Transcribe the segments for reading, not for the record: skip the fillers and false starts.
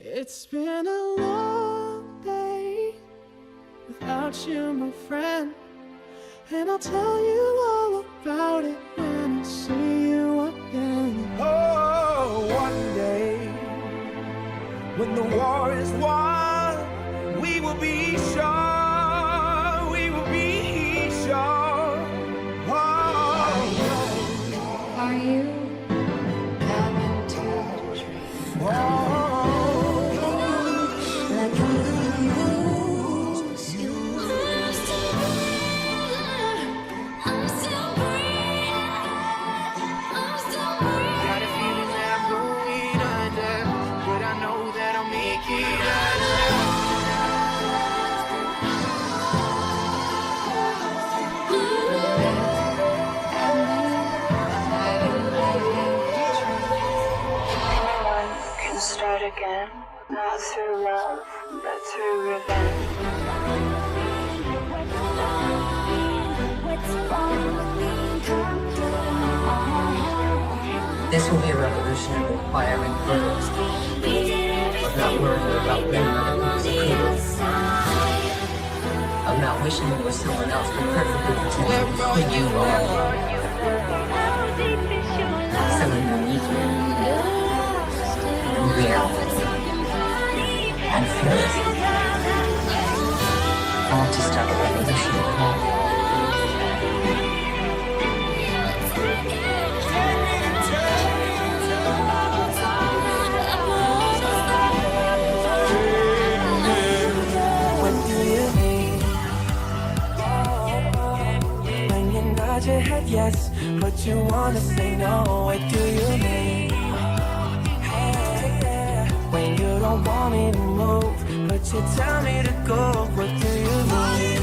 It's been a long day without you, my friend, and I'll tell you all about it when I see you again. Oh, one day when the war is won, we will be sure, we will be sure. Oh, Are you coming to the tree? Like I'm gonna lose you. I'm still breathing. got a feeling that I'm going under, but I know that I'll make it Can start again, not through love, but through revenge. This will be a revolution requiring girls of not worrying about winning other people's approval, of not wishing you were someone else but perfectly content with who you are. Someone unique, rare, and fearless. I want to start a revolution at home. Your head yes, but you wanna say no. What do you mean? When you don't want me to move, but you tell me to go. What do you mean?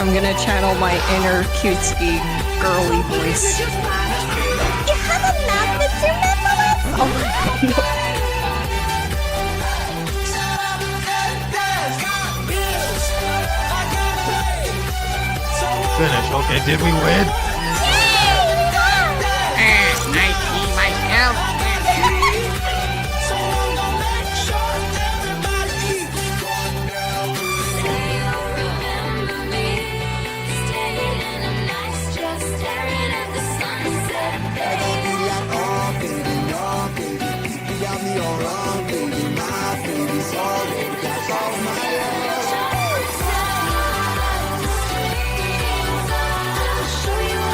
I'm gonna channel my inner cutesy girly voice. You have a mouth, Mr. Nicholas? Oh no. Finish. Okay, did we win? I see myself. Show you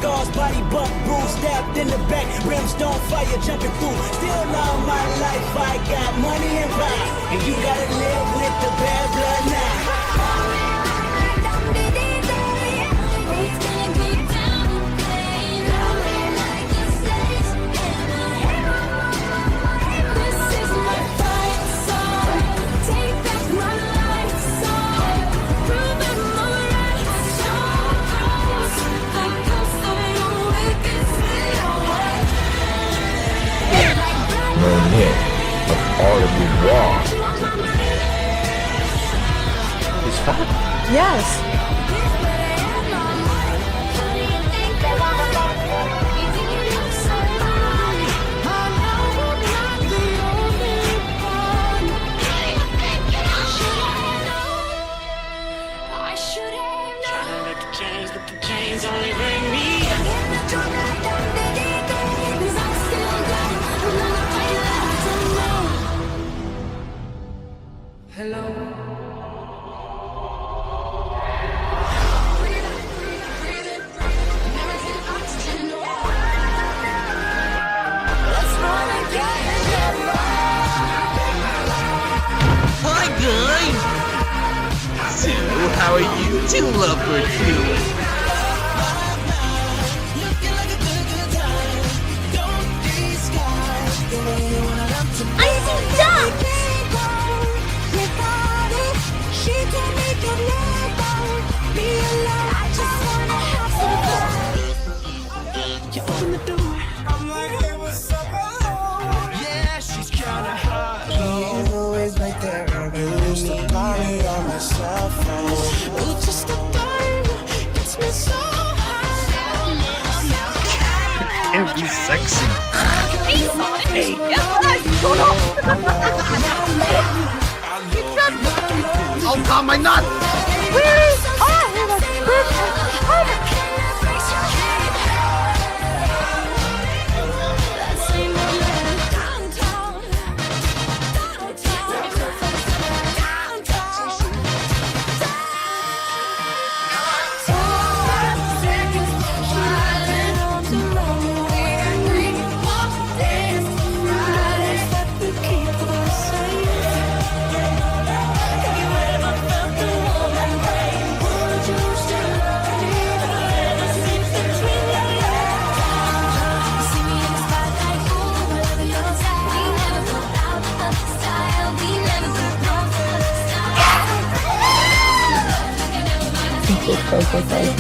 scars, body bump, bruise, stabbed in the back, brimstone fire jumping through. Still all my life I got money and pride, and you gotta live with the bad blood now. He's fat? Yes. Hi guys! So, how are you two lovebirds doing? I see ducks! You open the door, I'm like, hey, what's up, hello? Yeah, she's kinda hot. He's always right there, used to call me on my cell phone. Ooh, just a thing, gets me so high. Can't be sexy. Hey, Oh god, my nut! Sonic's thing.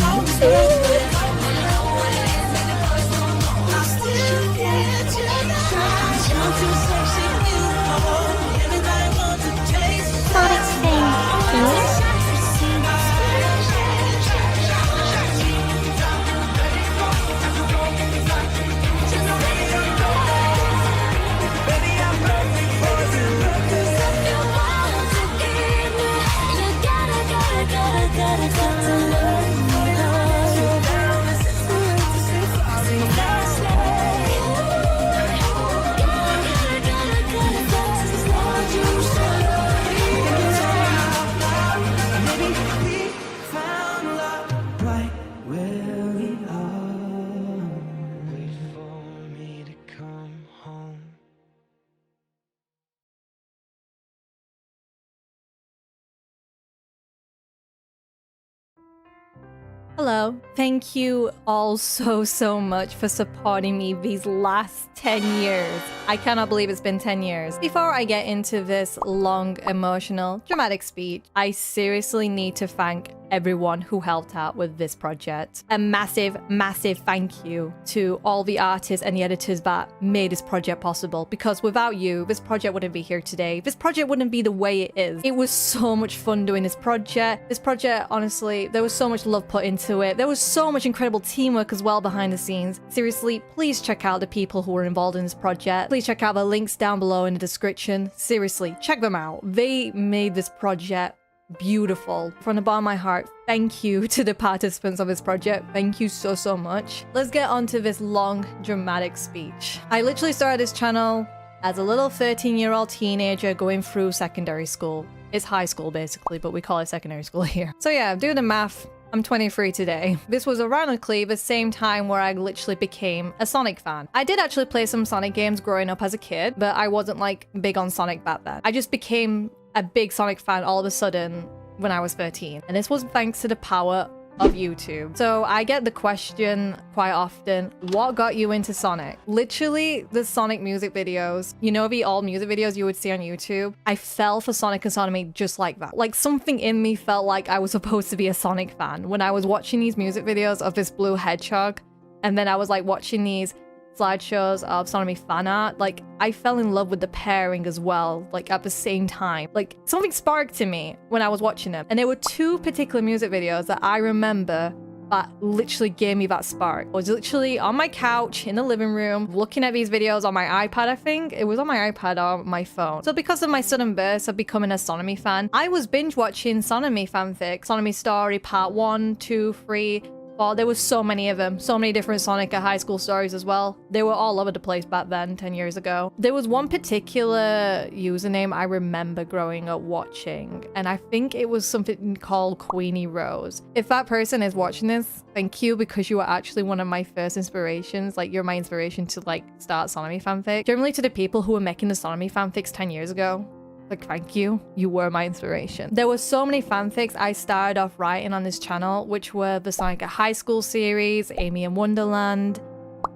Hello. Thank you all so much for supporting me these last 10 years. I cannot believe it's been 10 years. Before I get into this long, emotional, dramatic speech, I seriously need to thank everyone who helped out with this project. A massive thank you to all the artists and the editors that made this project possible, because without you, this project wouldn't be here today. This project wouldn't be the way it is. It was so much fun doing this project. This project, honestly, there was so much love put into it. There was so much incredible teamwork as well behind the scenes. Seriously, please check out the people who were involved in this project. Please check out the links down below in the description. Seriously, check them out. They made this project beautiful. From the bottom of my heart, thank you to the participants of this project. Thank you so much. Let's get on to this long, dramatic speech. I literally started this channel as a little 13-year-old teenager going through secondary school. It's high school basically, but we call it secondary school here. So yeah, do the math. I'm 23 today. This was ironically the same time where I literally became a Sonic fan. I did actually play some Sonic games growing up as a kid, but I wasn't like big on Sonic back then. I just became a big Sonic fan all of a sudden when I was 13. And this was thanks to the power of YouTube. So I get the question quite often, what got you into Sonic? Literally the Sonic music videos, you know, the old music videos you would see on YouTube. I fell for Sonic and SonAmy just like that. Like something in me felt like I was supposed to be a Sonic fan when I was watching these music videos of this blue hedgehog. And then I was like watching these slideshows of SonAmy fan art. Like I fell in love with the pairing as well, like at the same time. Like something sparked to me when I was watching them. And there were two particular music videos that I remember that literally gave me that spark. I was literally on my couch in the living room looking at these videos on my iPad. I think it was on my iPad or my phone. So because of my sudden burst of becoming a SonAmy fan, I was binge watching SonAmy fanfics, SonAmy Story Part 1, 2, 3, there was so many of them, so many different Sonic high school stories as well. They were all over the place back then, 10 years ago. There was one particular username I remember growing up watching, and I think it was something called Queenie Rose. If that person is watching this, thank you, because you are actually one of my first inspirations. Like, you're my inspiration to like start SonAmy fanfic. Generally to the people who were making the SonAmy fanfics 10 years ago, like, thank you. You were my inspiration. There were so many fanfics I started off writing on this channel, which were the Sonic High School series, Amy and Wonderland,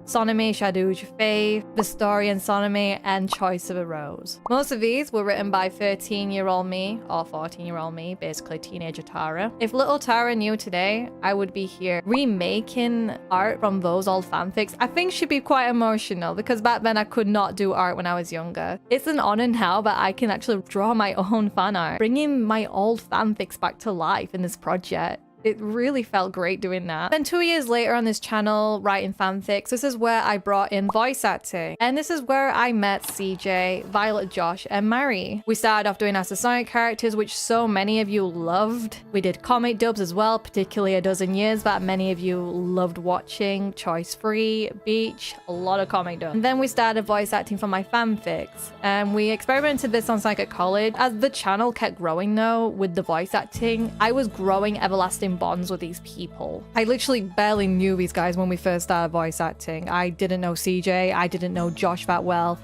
Sonamy Shadouge Faith, The Story of SonAmy, and Choice of a Rose. Most of these were written by 13-year-old me, or 14-year-old me, basically teenager Tara. If little Tara knew today, I would be here remaking art from those old fanfics. I think she'd be quite emotional because back then I could not do art when I was younger. It's an honor now that I can actually draw my own fan art, bringing my old fanfics back to life in this project. It really felt great doing that. Then 2 years later on this channel, writing fanfics, this is where I brought in voice acting. And this is where I met CJ, Violet, Josh, and Mary. We started off doing as the Sonic characters, which so many of you loved. We did comic dubs as well, particularly a dozen years back. Many of you loved watching. Choice Free, Beach, a lot of comic dubs. And then we started voice acting for my fanfics. And we experimented this on Sonic at College. As the channel kept growing though, with the voice acting, I was growing everlasting bonds with these people. I literally barely knew these guys when we first started voice acting. I didn't know CJ, I didn't know Josh that well.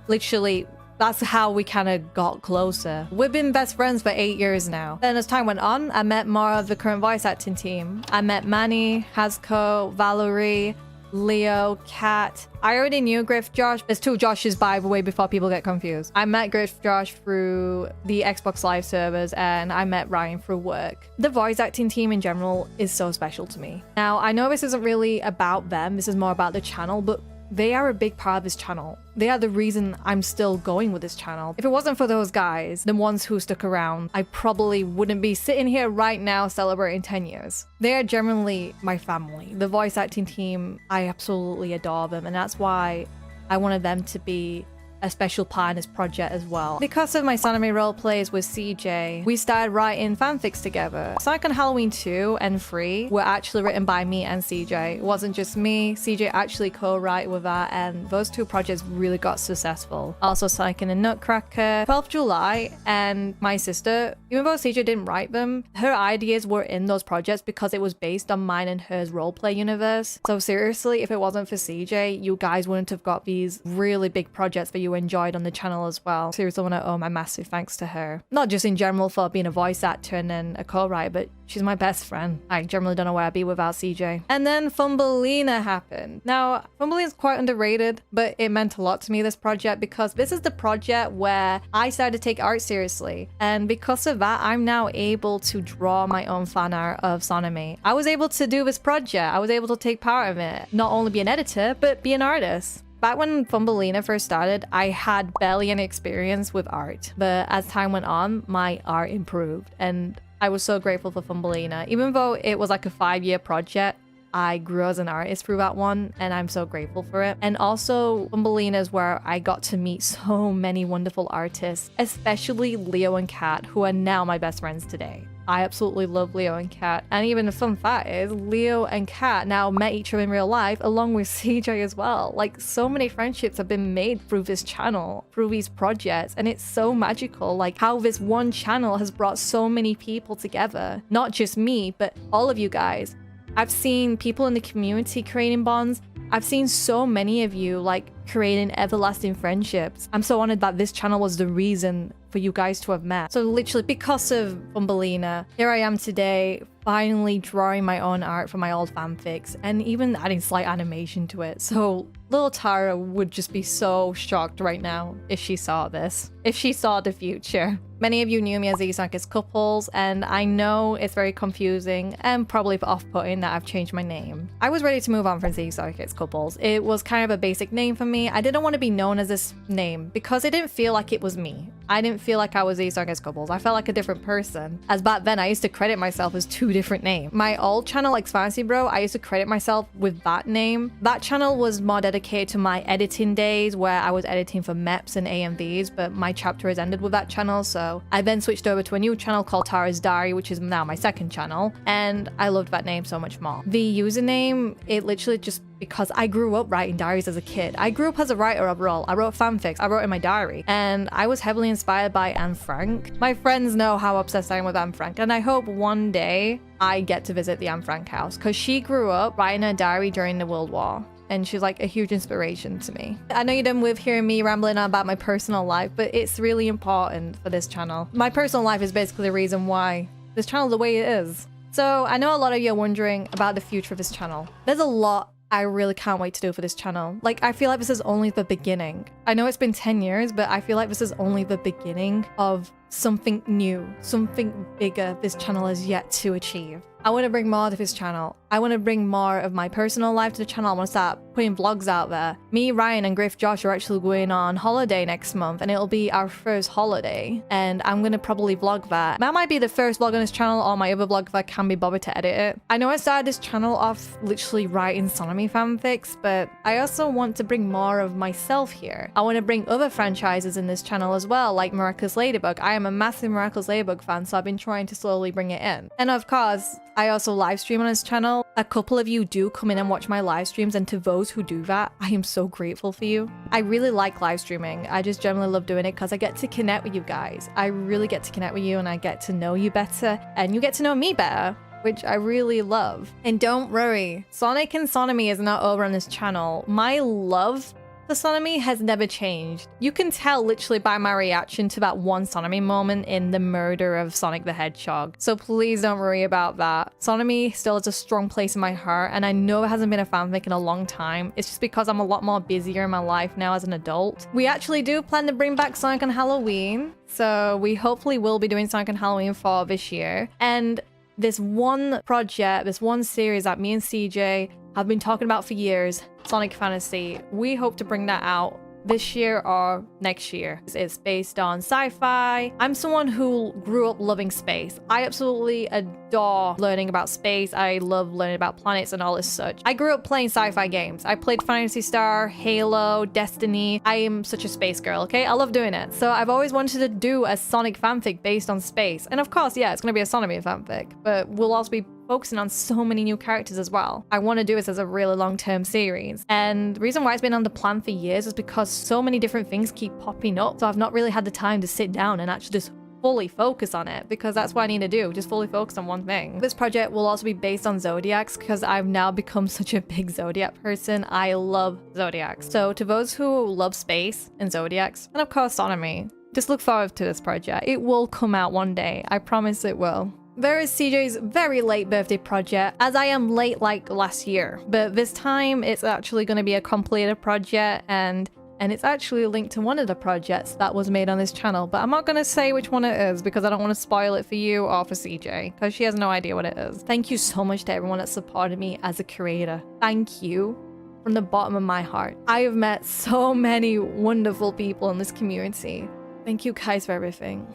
Literally, that's how we kind of got closer. We've been best friends for 8 years now. Then as time went on, I met more of the current voice acting team. I met Manny, Hazco, Valerie, Leo, Kat. I already knew Griff Josh. There's two Joshes, by the way, before people get confused. I met Griff Josh through the Xbox Live servers, and I met Ryan through work. The voice acting team in general is so special to me. Now, I know this isn't really about them. This is more about the channel, but they are a big part of this channel. They are the reason I'm still going with this channel. If it wasn't for those guys, the ones who stuck around, I probably wouldn't be sitting here right now celebrating 10 years. They are generally my family. The voice acting team, I absolutely adore them, and that's why I wanted them to be a special part in this project as well. Because of my SonAmy roleplays with CJ, we started writing fanfics together. Sonic on Halloween 2 and 3 were actually written by me and CJ. It wasn't just me. CJ actually co-wrote with that, and those two projects really got successful. Also Sonic and the Nutcracker, 12th July, and my sister, even though CJ didn't write them, her ideas were in those projects because it was based on mine and hers roleplay universe. So seriously, if it wasn't for CJ, you guys wouldn't have got these really big projects that you enjoyed on the channel as well. Seriously, I want to owe my massive thanks to her. Not just in general for being a voice actor and then a co-writer, but she's my best friend. I generally don't know where I'd be without CJ. And then Thumbelina happened. Now, Thumbelina is quite underrated, but it meant a lot to me, this project, because this is the project where I started to take art seriously. And because of that, I'm now able to draw my own fan art of SonAmy. I was able to do this project. I was able to take part of it. Not only be an editor, but be an artist. Back when Thumbelina first started, I had barely any experience with art, but as time went on, my art improved, and I was so grateful for Thumbelina. Even though it was like a 5-year project, I grew as an artist through that one, and I'm so grateful for it. And also, Thumbelina is where I got to meet so many wonderful artists, especially Leo and Kat, who are now my best friends today. I absolutely love Leo and Kat. And even the fun fact is, Leo and Kat now met each other in real life along with CJ as well. Like, so many friendships have been made through this channel, through these projects, and it's so magical, like how this one channel has brought so many people together. Not just me, but all of you guys. I've seen people in the community creating bonds. I've seen so many of you like creating everlasting friendships. I'm so honored that this channel was the reason for you guys to have met. So literally because of Thumbelina, here I am today, finally drawing my own art for my old fanfics and even adding slight animation to it. So little Tara would just be so shocked right now if she saw this, if she saw the future. Many of you knew me as zsonicxcouplez, and I know it's very confusing and probably off-putting that I've changed my name. I was ready to move on from zsonicxcouplez. It was kind of a basic name for me. I didn't want to be known as this name because it didn't feel like it was me. I didn't feel like I was zsonicxcouplez. I felt like a different person. As back then, I used to credit myself as 2 different names. My old channel, like Fantasy Bro, I used to credit myself with that name. That channel was more dedicated to my editing days where I was editing for MEPs and AMVs, but my chapter has ended with that channel, so I then switched over to a new channel called tarasdiary, which is now my 2nd channel, and I loved that name so much more. The username, it literally just because I grew up writing diaries as a kid. I grew up as a writer overall. I wrote fanfics, I wrote in my diary, and I was heavily inspired by Anne Frank. My friends know how obsessed I am with Anne Frank, and I hope one day I get to visit the Anne Frank house because she grew up writing her diary during the World War. And she's like a huge inspiration to me. I know you're done with hearing me rambling on about my personal life, but it's really important for this channel. My personal life is basically the reason why this channel is the way it is. So I know a lot of you are wondering about the future of this channel. There's a lot I really can't wait to do for this channel. Like, I feel like this is only the beginning. I know it's been 10 years, but I feel like this is only the beginning of something new, something bigger this channel has yet to achieve. I want to bring more to this channel. I want to bring more of my personal life to the channel. I want to start putting vlogs out there. Me, Ryan, and Griff Josh are actually going on holiday next month, and it'll be our first holiday. And I'm going to probably vlog that. That might be the first vlog on this channel, or my other vlog if I can be bothered to edit it. I know I started this channel off literally writing SonAmy fanfics, but I also want to bring more of myself here. I want to bring other franchises in this channel as well, like Miraculous Ladybug. I am a massive Miraculous Ladybug fan, so I've been trying to slowly bring it in. And of course, I also live stream on this channel. A couple of you do come in and watch my live streams, and to those who do that, I am so grateful for you. I really like live streaming. I just generally love doing it because I get to connect with you guys. I really get to connect with you, and I get to know you better, and you get to know me better, which I really love. And don't worry, Sonic and SonAmy is not over on this channel. My love for SonAmy has never changed. You can tell literally by my reaction to that one SonAmy moment in the murder of Sonic the Hedgehog. So please don't worry about that. SonAmy still has a strong place in my heart, and I know it hasn't been a fanfic in a long time. It's just because I'm a lot more busier in my life now as an adult. We actually do plan to bring back Sonic on Halloween, so we hopefully will be doing Sonic on Halloween for this year. And this one project, this one series that me and CJ have been talking about for years, Sonic Fantasy, we hope to bring that out this year or next year. It's based on sci-fi. I'm someone who grew up loving space. I absolutely adore learning about space. I love learning about planets and all this such. I grew up playing sci-fi games. I played Phantasy Star, Halo, Destiny. I am such a space girl, okay? I love doing it. So I've always wanted to do a Sonic fanfic based on space. And of course, yeah, it's gonna be a SonAmy fanfic, but we'll also be focusing on so many new characters as well. I want to do this as a really long-term series. And the reason why it's been on the plan for years is because so many different things keep popping up. So I've not really had the time to sit down and actually just fully focus on it, because that's what I need to do, just fully focus on one thing. This project will also be based on zodiacs because I've now become such a big zodiac person. I love zodiacs. So to those who love space and zodiacs, and of course SonAmy, just look forward to this project. It will come out one day. I promise it will. There is CJ's very late birthday project, as I am late like last year, but this time it's actually going to be a completed project, and it's actually linked to one of the projects that was made on this channel, but I'm not going to say which one it is because I don't want to spoil it for you or for CJ, because she has no idea what it is. Thank you so much to everyone that supported me as a creator. Thank you from the bottom of my heart. I have met so many wonderful people in this community. Thank you guys for everything.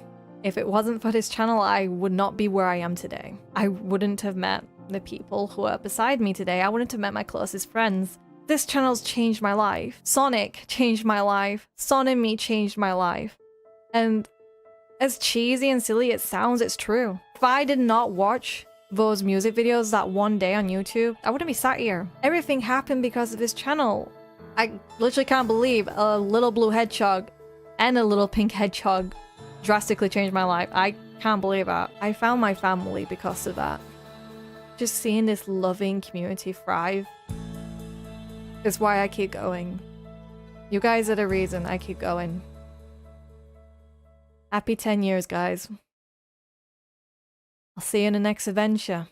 If it wasn't for this channel, I would not be where I am today. I wouldn't have met the people who are beside me today. I wouldn't have met my closest friends. This channel's changed my life. Sonic changed my life. SonAmy changed my life. And As cheesy and silly it sounds, it's true. If I did not watch those music videos that one day on YouTube, I wouldn't be sat here. Everything happened because of this channel. I literally can't believe a little blue hedgehog and a little pink hedgehog drastically changed my life. I can't believe that. I found my family because of that. Just seeing this loving community thrive is why I keep going. You guys are the reason I keep going. Happy 10 years, guys. I'll see you in the next adventure.